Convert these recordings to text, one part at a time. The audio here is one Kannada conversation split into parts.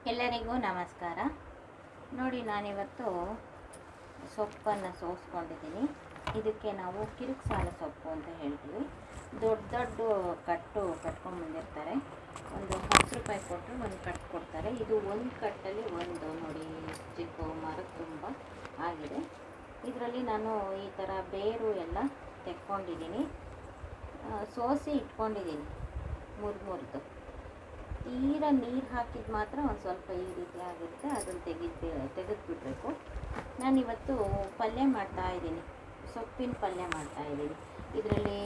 ಎಲ್ಲರಿಗೂ ನಮಸ್ಕಾರ. ನೋಡಿ, ನಾನಿವತ್ತು ಸೊಪ್ಪನ್ನು ಸೋಸ್ಕೊಂಡಿದ್ದೀನಿ. ಇದಕ್ಕೆ ನಾವು ಕಿರುಕ್ಸಾಲ ಸೊಪ್ಪು ಅಂತ ಹೇಳ್ತೀವಿ. ದೊಡ್ಡ ಕಟ್ಕೊಂಡು ಬಂದಿರ್ತಾರೆ. ಒಂದು 10 ರೂಪಾಯಿ ಕೊಟ್ಟರು ಒಂದು ಕಟ್ಟು ಕೊಡ್ತಾರೆ. ಇದು ಒಂದು ಕಟ್ಟಲ್ಲಿ ಒಂದು ನೋಡಿ ಚಿಕ್ಕ ಮರದ ತುಂಬ ಆಗಿದೆ. ಇದರಲ್ಲಿ ನಾನು ಈ ಥರ ಬೇರು ಎಲ್ಲ ತೆಕ್ಕೊಂಡಿದ್ದೀನಿ, ಸೋಸಿ ಇಟ್ಕೊಂಡಿದ್ದೀನಿ ಮುರಿದು. ತೀರ ನೀರು ಹಾಕಿದ್ದು ಮಾತ್ರ ಒಂದು ಸ್ವಲ್ಪ ಈ ರೀತಿ ಆಗಿರುತ್ತೆ, ಅದನ್ನು ತೆಗೆದುಬಿಡ್ಬೇಕು. ನಾನಿವತ್ತು ಪಲ್ಯ ಮಾಡ್ತಾಯಿದ್ದೀನಿ, ಸೊಪ್ಪಿನ ಪಲ್ಯ ಮಾಡ್ತಾಯಿದ್ದೀನಿ. ಇದರಲ್ಲಿ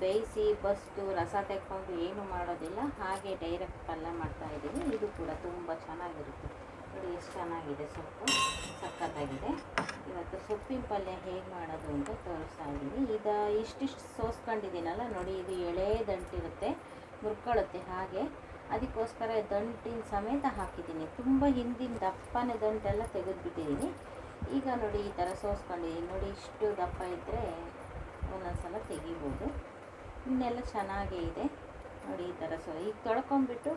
ಬೇಯಿಸಿ ಬಸ್ದು ರಸ ತೆಕ್ಕೊಂಡು ಏನು ಮಾಡೋದಿಲ್ಲ, ಹಾಗೆ ಡೈರೆಕ್ಟ್ ಪಲ್ಯ ಮಾಡ್ತಾಯಿದ್ದೀನಿ. ಇದು ಕೂಡ ತುಂಬ ಚೆನ್ನಾಗಿರುತ್ತೆ. ನೋಡಿ ಎಷ್ಟು ಚೆನ್ನಾಗಿದೆ, ಸೊಪ್ಪು ಸಖತ್ತಾಗಿದೆ. ಇವತ್ತು ಸೊಪ್ಪಿನ ಪಲ್ಯ ಹೇಗೆ ಮಾಡೋದು ಅಂತ ತೋರಿಸ್ತಾ ಇದ್ದೀನಿ. ಇಷ್ಟಿಷ್ಟು ಸೋಸ್ಕೊಂಡಿದ್ದೀನಲ್ಲ ನೋಡಿ, ಇದು ಎಳೆ ದಂಟಿರುತ್ತೆ, ಮುರ್ಕೊಳ್ಳುತ್ತೆ. ಹಾಗೆ ಅದಕ್ಕೋಸ್ಕರ ದಂಟಿನ ಸಮೇತ ಹಾಕಿದ್ದೀನಿ. ತುಂಬ ಹಿಂದಿನ ದಪ್ಪನೇ ದಂಟೆಲ್ಲ ತೆಗೆದುಬಿಟ್ಟಿದ್ದೀನಿ. ಈಗ ನೋಡಿ ಈ ಥರ ಸೋಸ್ಕೊಂಡಿದ್ದೀನಿ. ನೋಡಿ ಇಷ್ಟು ದಪ್ಪ ಇದ್ದರೆ ಒಂದೊಂದ್ಸಲ ತೆಗಿಬೋದು. ಇನ್ನೆಲ್ಲ ಚೆನ್ನಾಗೇ ಇದೆ. ನೋಡಿ ಈ ಥರ ಈಗ ತೊಳ್ಕೊಂಬಿಟ್ಟು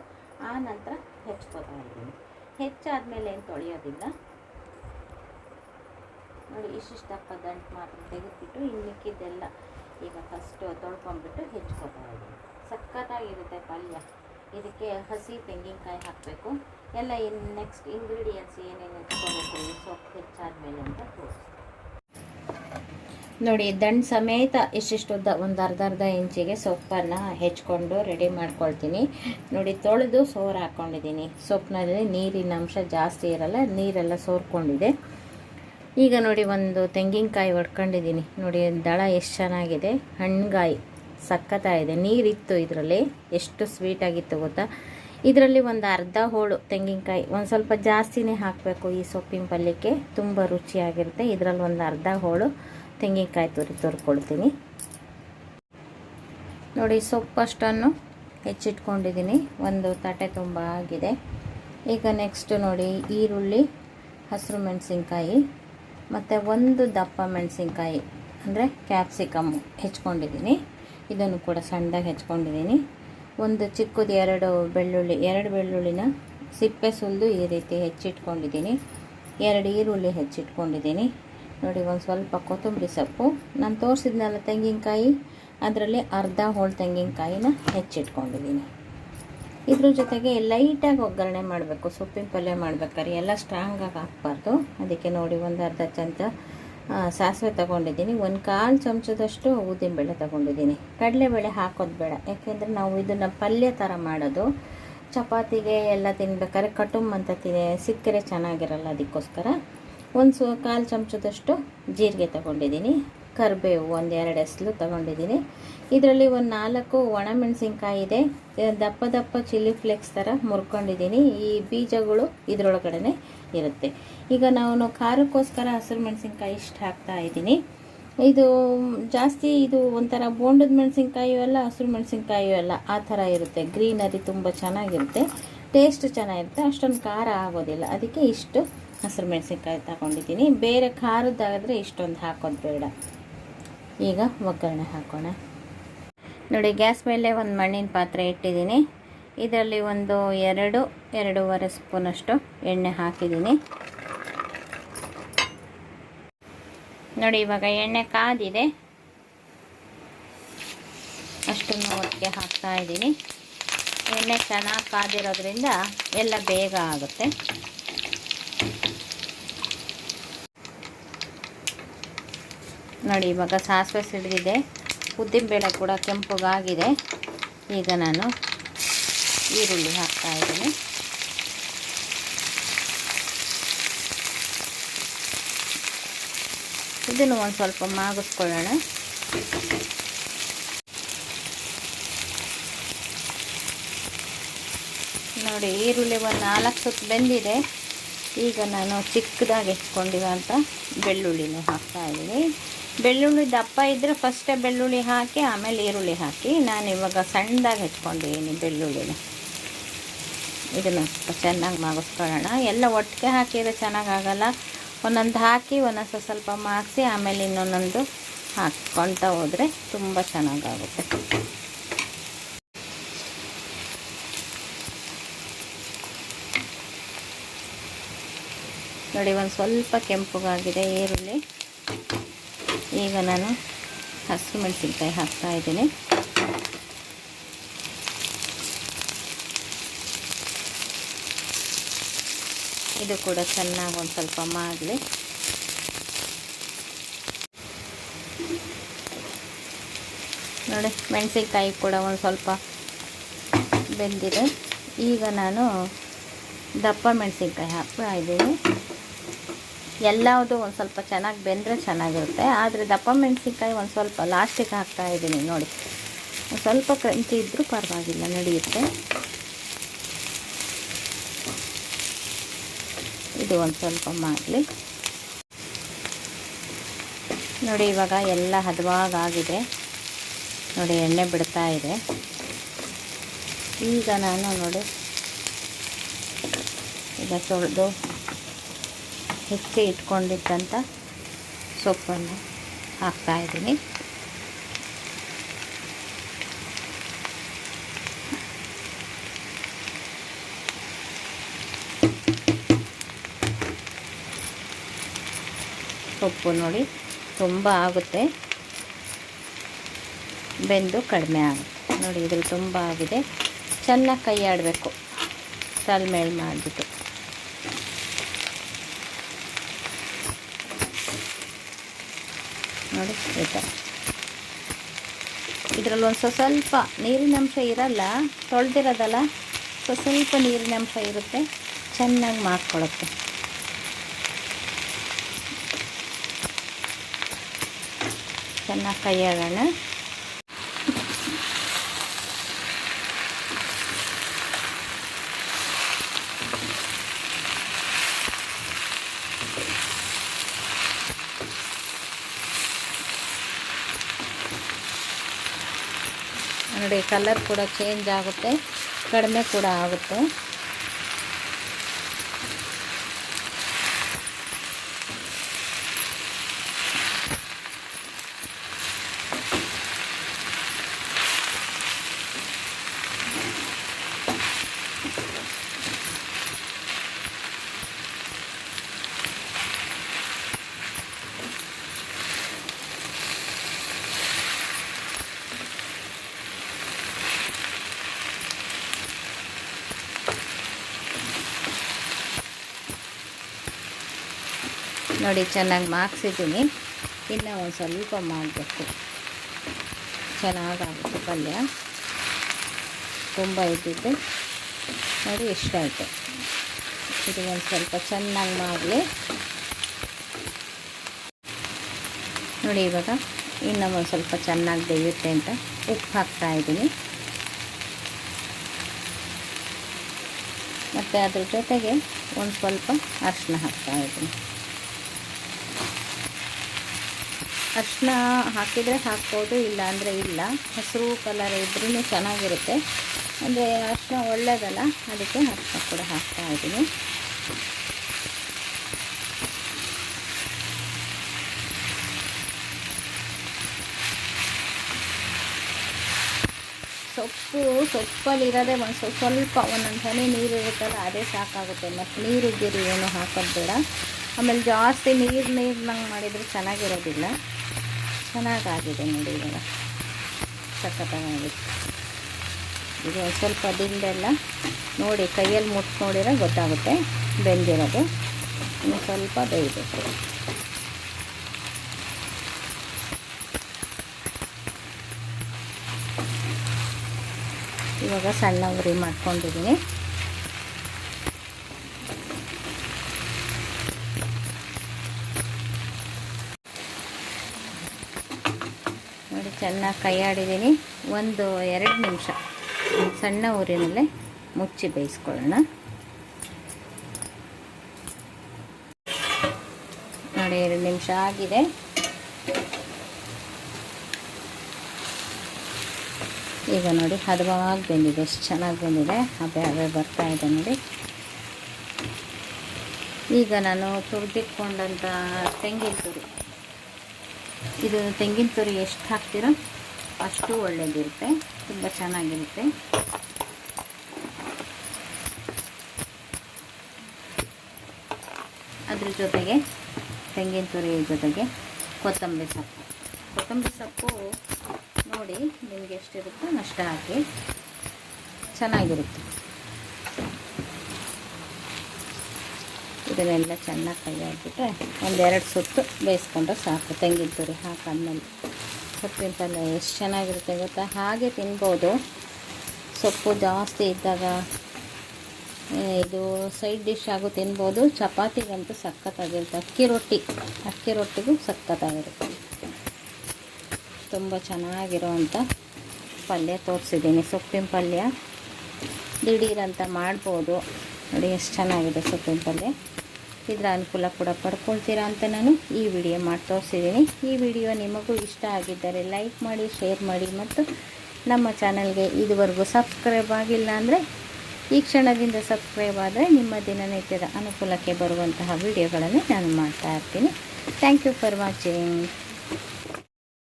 ಆ ನಂತರ ಹೆಚ್ಕೋತಾ ಇದ್ದೀನಿ. ಹೆಚ್ಚಾದಮೇಲೆ ಏನು ತೊಳೆಯೋದಿಲ್ಲ. ನೋಡಿ ಇಷ್ಟಿಷ್ಟು ದಪ್ಪ ದಂಟು ಮಾತ್ರ ತೆಗೆದುಬಿಟ್ಟು ಇನ್ನು ಮಿಕ್ಕಿದ್ದೆಲ್ಲ ಈಗ ಫಸ್ಟು ತೊಳ್ಕೊಂಬಿಟ್ಟು ಹೆಚ್ಕೋತಾ ಇದ್ದೀನಿ. ಸಖತ್ತಾಗಿರುತ್ತೆ ಪಲ್ಯ. ಇದಕ್ಕೆ ಹಸಿ ತೆಂಗಿನಕಾಯಿ ಹಾಕಬೇಕು. ಎಲ್ಲ ನೆಕ್ಸ್ಟ್ ಇಂಗ್ರೀಡಿಯೆಂಟ್ಸ್ ಏನೇನು ಇಟ್ಕೋಬೇಕು ಈ ಸೊಪ್ಪು ಹೆಚ್ಚಾದಮೇಲೆ ಅಂತ ತೋರಿಸ್ತೀನಿ. ನೋಡಿ ದಂಡು ಸಮೇತ ಇಷ್ಟಿಷ್ಟುದ್ದ ಒಂದು ಅರ್ಧ ಇಂಚಿಗೆ ಸೊಪ್ಪನ್ನು ಹೆಚ್ಕೊಂಡು ರೆಡಿ ಮಾಡ್ಕೊಳ್ತೀನಿ. ನೋಡಿ ತೊಳೆದು ಸೋರು ಹಾಕ್ಕೊಂಡಿದ್ದೀನಿ. ಸೊಪ್ಪಿನಲ್ಲಿ ನೀರಿನ ಅಂಶ ಜಾಸ್ತಿ ಇರಲ್ಲ, ನೀರೆಲ್ಲ ಸೋರ್ಕೊಂಡಿದೆ. ಈಗ ನೋಡಿ ಒಂದು ತೆಂಗಿನಕಾಯಿ ಹೊಡ್ಕೊಂಡಿದ್ದೀನಿ. ನೋಡಿ ದಳ ಎಷ್ಟು ಚೆನ್ನಾಗಿದೆ, ಹಣ್ಣುಗಾಯಿ ಸಖತ್ತಾಗಿದೆ. ನೀರಿತ್ತು ಇದರಲ್ಲಿ, ಎಷ್ಟು ಸ್ವೀಟಾಗಿತ್ತು ಗೊತ್ತಾ. ಇದರಲ್ಲಿ ಒಂದು ಅರ್ಧ ಹೋಳು ತೆಂಗಿನಕಾಯಿ, ಒಂದು ಸ್ವಲ್ಪ ಜಾಸ್ತಿನೇ ಹಾಕಬೇಕು ಈ ಸೊಪ್ಪಿನ ಪಲ್ಯಕ್ಕೆ, ತುಂಬ ರುಚಿಯಾಗಿರುತ್ತೆ. ಇದರಲ್ಲಿ ಒಂದು ಅರ್ಧ ಹೋಳು ತೆಂಗಿನಕಾಯಿ ತುರ್ಕೊಳ್ತೀನಿ. ನೋಡಿ ಸೊಪ್ಪಷ್ಟನ್ನು ಹೆಚ್ಚಿಟ್ಕೊಂಡಿದ್ದೀನಿ, ಒಂದು ತಟ್ಟೆ ತುಂಬ ಆಗಿದೆ. ಈಗ ನೆಕ್ಸ್ಟು ನೋಡಿ ಈರುಳ್ಳಿ, ಹಸಿರು ಮೆಣಸಿನ್ಕಾಯಿ ಮತ್ತು ಒಂದು ದಪ್ಪ ಮೆಣಸಿನ್ಕಾಯಿ ಅಂದರೆ ಕ್ಯಾಪ್ಸಿಕಮ್ಮು ಹೆಚ್ಕೊಂಡಿದ್ದೀನಿ. ಇದನ್ನು ಕೂಡ ಸಣ್ಣದಾಗಿ ಹೆಚ್ಕೊಂಡಿದ್ದೀನಿ. ಒಂದು ಚಿಕ್ಕದು 2 ಬೆಳ್ಳುಳ್ಳಿನ ಸಿಪ್ಪೆ ಸುಲಿದು ಈ ರೀತಿ ಹೆಚ್ಚಿಟ್ಕೊಂಡಿದ್ದೀನಿ. 2 ಈರುಳ್ಳಿ ಹೆಚ್ಚಿಟ್ಕೊಂಡಿದ್ದೀನಿ. ನೋಡಿ ಒಂದು ಸ್ವಲ್ಪ ಕೊತ್ತಂಬರಿ ಸೊಪ್ಪು, ನಾನು ತೋರಿಸಿದ್ನಲ್ಲ ತೆಂಗಿನಕಾಯಿ, ಅದರಲ್ಲಿ ಅರ್ಧ ಹೋಳು ತೆಂಗಿನಕಾಯಿನ ಹೆಚ್ಚಿಟ್ಕೊಂಡಿದ್ದೀನಿ. ಇದ್ರ ಜೊತೆಗೆ ಲೈಟಾಗಿ ಒಗ್ಗರಣೆ ಮಾಡಬೇಕು. ಸೊಪ್ಪಿನ ಪಲ್ಯ ಮಾಡ್ಬೇಕಾದ್ರೆ ಎಲ್ಲ ಸ್ಟ್ರಾಂಗಾಗಿ ಹಾಕಬಾರ್ದು. ಅದಕ್ಕೆ ನೋಡಿ ಒಂದು ಅರ್ಧ ಚಮಚ ಸಾಸಿವೆ ತೊಗೊಂಡಿದ್ದೀನಿ, 1/4 ಚಮಚದಷ್ಟು ಉದ್ದಿನಬೇಳೆ ತೊಗೊಂಡಿದ್ದೀನಿ. ಕಡಲೆಬೇಳೆ ಹಾಕೋದು ಬೇಡ, ಯಾಕೆಂದರೆ ನಾವು ಇದನ್ನು ಪಲ್ಯ ಥರ ಮಾಡೋದು. ಚಪಾತಿಗೆ ಎಲ್ಲ ತಿನ್ಬೇಕಾದ್ರೆ ಕಟುಂಬ ಅಂತ ಸಿಕ್ಕರೆ ಚೆನ್ನಾಗಿರಲ್ಲ. ಅದಕ್ಕೋಸ್ಕರ 1/4 ಚಮಚದಷ್ಟು ಜೀರಿಗೆ ತೊಗೊಂಡಿದ್ದೀನಿ. ಕರಿಬೇವು 1-2 ಎಸಳು ತೊಗೊಂಡಿದ್ದೀನಿ. ಇದರಲ್ಲಿ ಒಂದು 4 ಒಣಮೆಣಸಿನ್ಕಾಯಿ ಇದೆ, ದಪ್ಪ ಚಿಲ್ಲಿ ಫ್ಲೇಕ್ಸ್ ಥರ ಮುರ್ಕೊಂಡಿದ್ದೀನಿ. ಈ ಬೀಜಗಳು ಇದರೊಳಗಡೆ ಇರುತ್ತೆ. ಈಗ ನಾನು ಖಾರಕ್ಕೋಸ್ಕರ ಹಸಿರು ಮೆಣಸಿನ್ಕಾಯಿ ಇಷ್ಟು ಹಾಕ್ತಾ ಇದ್ದೀನಿ. ಇದು ಜಾಸ್ತಿ ಇದು ಒಂಥರ ಬೋಂಡದ ಮೆಣಸಿನ್ಕಾಯಿ ಎಲ್ಲ, ಹಸಿರು ಮೆಣಸಿನ್ಕಾಯಿ ಎಲ್ಲ ಆ ಥರ ಇರುತ್ತೆ. ಗ್ರೀನರಿ ತುಂಬ ಚೆನ್ನಾಗಿರುತ್ತೆ, ಟೇಸ್ಟ್ ಚೆನ್ನಾಗಿರುತ್ತೆ, ಅಷ್ಟೊಂದು ಖಾರ ಆಗೋದಿಲ್ಲ. ಅದಕ್ಕೆ ಇಷ್ಟು ಹಸಿರು ಮೆಣಸಿನ್ಕಾಯಿ ತಗೊಂಡಿದ್ದೀನಿ. ಬೇರೆ ಖಾರದ್ದಾದರೆ ಇಷ್ಟೊಂದು ಹಾಕೋದು ಬೇಡ. ಈಗ ಒಗ್ಗರಣೆ ಹಾಕೋಣ. ನೋಡಿ ಗ್ಯಾಸ್ ಮೇಲೆ ಒಂದು ಮಣ್ಣಿನ ಪಾತ್ರೆ ಇಟ್ಟಿದ್ದೀನಿ. ಇದರಲ್ಲಿ ಒಂದು 2-2.5 ಸ್ಪೂನಷ್ಟು ಎಣ್ಣೆ ಹಾಕಿದ್ದೀನಿ. ನೋಡಿ ಇವಾಗ ಎಣ್ಣೆ ಕಾದಿದೆ, ಅಷ್ಟನ್ನು ಒಟ್ಟಿಗೆ ಹಾಕ್ತಾ ಇದ್ದೀನಿ. ಎಣ್ಣೆ ಚೆನ್ನಾಗಿ ಕಾದಿರೋದ್ರಿಂದ ಎಲ್ಲ ಬೇಗ ಆಗುತ್ತೆ. ನೋಡಿ ಇವಾಗ ಸಾಸಿವೆ ಸಿಡಿದಿದೆ, ಉದ್ದಿನಬೇಳೆ ಕೂಡ ಕೆಂಪಗಾಗಿದೆ. ಈಗ ನಾನು ಈರುಳ್ಳಿ ಹಾಕ್ತಾ ಇದ್ದೀನಿ. ಇದನ್ನು ಒಂದು ಸ್ವಲ್ಪ ಮಾಗಿಸ್ಕೊಳ್ಳೋಣ. ನೋಡಿ ಈರುಳ್ಳಿ ಒಂದು 4 ಸುತ್ತು ಬೆಂದಿದೆ. ಈಗ ನಾನು ಚಿಕ್ಕದಾಗಿ ಹೆಚ್ಕೊಂಡಿರೋಂಥ ಬೆಳ್ಳುಳ್ಳಿನೂ ಹಾಕ್ತಾ ಇದ್ದೀನಿ. ಬೆಳ್ಳುಳ್ಳಿ ದಪ್ಪ ಇದ್ದರೆ ಫಸ್ಟೇ ಬೆಳ್ಳುಳ್ಳಿ ಹಾಕಿ ಆಮೇಲೆ ಈರುಳ್ಳಿ ಹಾಕಿ. ನಾನು ಇವಾಗ ಸಣ್ಣದಾಗಿ ಹೆಚ್ಕೊಂಡಿದ್ದೀನಿ ಬೆಳ್ಳುಳ್ಳಿನ. ಇದನ್ನು ಚೆನ್ನಾಗಿ ಮಾಗಿಸ್ಕೊಳ್ಳೋಣ. ಎಲ್ಲ ಒಟ್ಟಿಗೆ ಹಾಕಿದರೆ ಚೆನ್ನಾಗಾಗಲ್ಲ, ಒಂದೊಂದು ಹಾಕಿ ಒಂದೊಂದು ಸ್ವಲ್ಪ ಮಾಗಿಸಿ ಆಮೇಲೆ ಇನ್ನೊಂದೊಂದು ಹಾಕ್ಕೊಳ್ತಾ ಹೋದರೆ ತುಂಬ ಚೆನ್ನಾಗಾಗುತ್ತೆ. ನೋಡಿ ಒಂದು ಸ್ವಲ್ಪ ಕೆಂಪುಗಾಗಿದೆ ಈರುಳ್ಳಿ. ಈಗ ನಾನು ಹಸಿರು ಮೆಣಸಿನ್ಕಾಯಿ ಹಾಕ್ತಾಯಿದ್ದೀನಿ. ಇದು ಕೂಡ ಚೆನ್ನಾಗಿ ಒಂದು ಸ್ವಲ್ಪ ಮಾಡಲಿ. ನೋಡಿ ಮೆಣಸಿನ್ಕಾಯಿ ಕೂಡ ಒಂದು ಸ್ವಲ್ಪ ಬೆಂದಿದೆ. ಈಗ ನಾನು ದಪ್ಪ ಮೆಣಸಿನ್ಕಾಯಿ ಹಾಕ್ತಾ ಇದ್ದೀನಿ. ಎಲ್ಲವುದು ಒಂದು ಸ್ವಲ್ಪ ಚೆನ್ನಾಗಿ ಬೆಂದರೆ ಚೆನ್ನಾಗಿರುತ್ತೆ, ಆದರೆ ದಪ್ಪ ಮೆಣಸಿನ್ಕಾಯಿ ಒಂದು ಸ್ವಲ್ಪ ಲಾಸ್ಟಿಗೆ ಹಾಕ್ತಾ ಇದ್ದೀನಿ. ನೋಡಿ ಒಂದು ಸ್ವಲ್ಪ ಕ್ರಂಚಿ ಇದ್ದರೂ ಪರವಾಗಿಲ್ಲ, ನಡೆಯುತ್ತೆ. ಇದು ಒಂದು ಸ್ವಲ್ಪ ಮಾಡಲಿ. ನೋಡಿ ಇವಾಗ ಎಲ್ಲ ಹದವಾಗಿದೆ. ನೋಡಿ ಎಣ್ಣೆ ಬಿಡ್ತಾ ಇದೆ. ಈಗ ನಾನು ನೋಡಿ ಈಗ ತೊಳೆದು ಹೆಚ್ಚಿ ಇಟ್ಕೊಂಡಿದ್ದಂಥ ಸೊಪ್ಪನ್ನು ಹಾಕ್ತಾಯಿದ್ದೀನಿ. ಸೊಪ್ಪು ನೋಡಿ ತುಂಬ ಆಗುತ್ತೆ, ಬೆಂದು ಕಡಿಮೆ ಆಗುತ್ತೆ. ನೋಡಿ ಇದ್ರಲ್ಲಿ ತುಂಬ ಆಗಿದೆ. ಚೆನ್ನಾಗಿ ಕೈ ಆಡಬೇಕು, ತಲೆಮೇಲೆ ಮಾಡಿಬಿಟ್ಟು. ನೋಡಿ ಈ ಥರ. ಇದರಲ್ಲಿ ಒಂದು ಸ್ವಲ್ಪ ನೀರಿನಂಶ ಇರಲ್ಲ, ತೊಳೆದಿರೋದಲ್ಲ, ಸ್ವಲ್ಪ ನೀರಿನಂಶ ಇರುತ್ತೆ. ಚೆನ್ನಾಗಿ ಮಾಡ್ಕೊಳುತ್ತೆ. ಚೆನ್ನಾಗಿ ಕೈ ಆಡೋಣ. ನೋಡಿ ಕಲರ್ ಕೂಡ ಚೇಂಜ್ ಆಗುತ್ತೆ, ಕಡಿಮೆ ಕೂಡ ಆಗುತ್ತೆ. ನೋಡಿ ಚೆನ್ನಾಗಿ ಮಾಗ್ಸಿದ್ದೀನಿ. ಇನ್ನು ಒಂದು ಸ್ವಲ್ಪ ಮಾಡಬೇಕು, ಚೆನ್ನಾಗಾಗುತ್ತೆ ಪಲ್ಯ. ತುಂಬ ಇದ್ದಿದ್ದು ನೋಡಿ ಎಷ್ಟಾಯಿತು. ಇದು ಒಂದು ಸ್ವಲ್ಪ ಚೆನ್ನಾಗಿ ಮಾಡಲಿ. ನೋಡಿ ಇವಾಗ ಇನ್ನು ಒಂದು ಸ್ವಲ್ಪ ಚೆನ್ನಾಗಿ ಬೇಯುತ್ತೆ ಅಂತ ಉಪ್ಪು ಹಾಕ್ತಾಯಿದ್ದೀನಿ. ಮತ್ತು ಅದ್ರ ಜೊತೆಗೆ ಒಂದು ಸ್ವಲ್ಪ ಅರಿಶಿನ ಹಾಕ್ತಾಯಿದ್ದೀನಿ. ಅರಿಶಿನ ಹಾಕಿದರೆ ಹಾಕ್ಬೋದು, ಇಲ್ಲ ಅಂದರೆ ಇಲ್ಲ. ಹಸಿರು ಕಲರ್ ಇದ್ರೂ ಚೆನ್ನಾಗಿರುತ್ತೆ. ಅಂದರೆ ಅರಿಶಿನ ಒಳ್ಳೆಯದಲ್ಲ, ಅದಕ್ಕೆ ಅರಿಶಿನ ಕೂಡ ಹಾಕ್ತಾಯಿದ್ದೀನಿ. ಸೊಪ್ಪಲ್ಲಿರೋದೇ ಒಂದು ಸ್ವಲ್ಪ ಒಂದೊಂದು ಹನಿ ನೀರು ಇರುತ್ತಲ್ಲ, ಅದೇ ಸಾಕಾಗುತ್ತೆ. ಮತ್ತು ನೀರು ಗಿರಿ ಏನು ಹಾಕೋದು ಬೇಡ. ಆಮೇಲೆ ಜಾಸ್ತಿ ನೀರ್ನಂಗೆ ಮಾಡಿದರೆ ಚೆನ್ನಾಗಿರೋದಿಲ್ಲ. ಚೆನ್ನಾಗಾಗಿದೆ ನೋಡಿ, ಇವಾಗ ಸಖತ್ತಾಗಿದೆ. ಇದು ಒಂದು ಸ್ವಲ್ಪ ದಿಂಡೆಲ್ಲ ನೋಡಿ ಕೈಯಲ್ಲಿ ಮುಟ್ಟು ನೋಡಿದ್ರೆ ಗೊತ್ತಾಗುತ್ತೆ ಬೆಂದಿರೋದು. ಇನ್ನು ಸ್ವಲ್ಪ ಬೇಯಬೇಕು. ಇವಾಗ ಸಣ್ಣ ಉರಿ ಮಾಡ್ಕೊಂಡಿದ್ದೀನಿ. ನೋಡಿ ಚೆನ್ನಾಗಿ ಕೈ ಆಡಿದ್ದೀನಿ. 1-2 ನಿಮಿಷ ಸಣ್ಣ ಉರಿನಲ್ಲೇ ಮುಚ್ಚಿ ಬೇಯಿಸ್ಕೊಳ್ಳೋಣ. ನೋಡಿ 2 ನಿಮಿಷ ಆಗಿದೆ. ಈಗ ನೋಡಿ ಹದವಾಗಿ ಬೆಂದಿದೆ, ಎಷ್ಟು ಚೆನ್ನಾಗಿ ಬೆಂದಿದೆ. ಹಬೆ ಬರ್ತಾ ಇದೆ ನೋಡಿ. ಈಗ ನಾನು ತುರಿದಿಟ್ಕೊಂಡಂಥ ತೆಂಗಿನ ತುರಿ, ಇದು ತೆಂಗಿನ ತುರಿ ಎಷ್ಟು ಹಾಕ್ತೀರೋ ಅಷ್ಟು ಒಳ್ಳೆಯದಿರುತ್ತೆ, ತುಂಬ ಚೆನ್ನಾಗಿರುತ್ತೆ. ಅದ್ರ ಇದ್ರ ಜೊತೆಗೆ ತೆಂಗಿನ ತುರಿ ಜೊತೆಗೆ ಕೊತ್ತಂಬರಿ ಸೊಪ್ಪು ನೋಡಿ ನಿಮಗೆ ಎಷ್ಟಿರುತ್ತೋ ಅಷ್ಟು ಹಾಕಿ ಚೆನ್ನಾಗಿರುತ್ತೆ. ಇದನ್ನೆಲ್ಲ ಚೆನ್ನಾಗಿ ಕೈ ಹಾಕಿಬಿಟ್ರೆ ಒಂದೆರಡು ಸುತ್ತು ಬೇಯಿಸ್ಕೊಂಡ್ರೆ ಸಾಕು. ತೆಂಗಿನ ತುರಿ ಹಾಕಾದ್ಮೇಲೆ ಸೊಪ್ಪಿನ ಪಲ್ಯ ಎಷ್ಟು ಚೆನ್ನಾಗಿರುತ್ತೆ ಗೊತ್ತಾ. ಹಾಗೆ ತಿನ್ಬೋದು. ಸೊಪ್ಪು ಜಾಸ್ತಿ ಇದ್ದಾಗ ಇದು ಸೈಡ್ ಡಿಶ್ ಆಗು ತಿನ್ಬೋದು. ಚಪಾತಿಗಂತೂ ಸಖತ್ತಾಗಿರುತ್ತೆ. ಅಕ್ಕಿ ರೊಟ್ಟಿಗೂ ಸಖತ್ತಾಗಿರುತ್ತೆ. ತುಂಬ ಚೆನ್ನಾಗಿರೋವಂಥ ಪಲ್ಯ ತೋರಿಸಿದ್ದೀನಿ. ಸೊಪ್ಪಿನ ಪಲ್ಯ ದಿಢೀರಂತ ಮಾಡ್ಬೋದು. ನೋಡಿ ಎಷ್ಟು ಚೆನ್ನಾಗಿದೆ ಸೊಪ್ಪಿನ ಪಲ್ಯ. ಇದರ ಅನುಕೂಲ ಕೂಡ ಪಡ್ಕೊಳ್ತೀರಾ ಅಂತ ನಾನು ಈ ವಿಡಿಯೋ ಮಾಡಿ ತೋರಿಸಿದ್ದೀನಿ. ಈ ವಿಡಿಯೋ ನಿಮಗೂ ಇಷ್ಟ ಆಗಿದ್ದರೆ ಲೈಕ್ ಮಾಡಿ, ಶೇರ್ ಮಾಡಿ ಮತ್ತು ನಮ್ಮ ಚಾನಲ್ಗೆ ಇದುವರೆಗೂ ಸಬ್ಸ್ಕ್ರೈಬ್ ಆಗಿಲ್ಲ ಅಂದರೆ ಈ ಕ್ಷಣದಿಂದ ಸಬ್ಸ್ಕ್ರೈಬ್ ಆದರೆ ನಿಮ್ಮ ದಿನನಿತ್ಯದ ಅನುಕೂಲಕ್ಕೆ ಬರುವಂತಹ ವಿಡಿಯೋಗಳನ್ನು ನಾನು ಮಾಡ್ತಾ ಇರ್ತೀನಿ. Thank you for watching.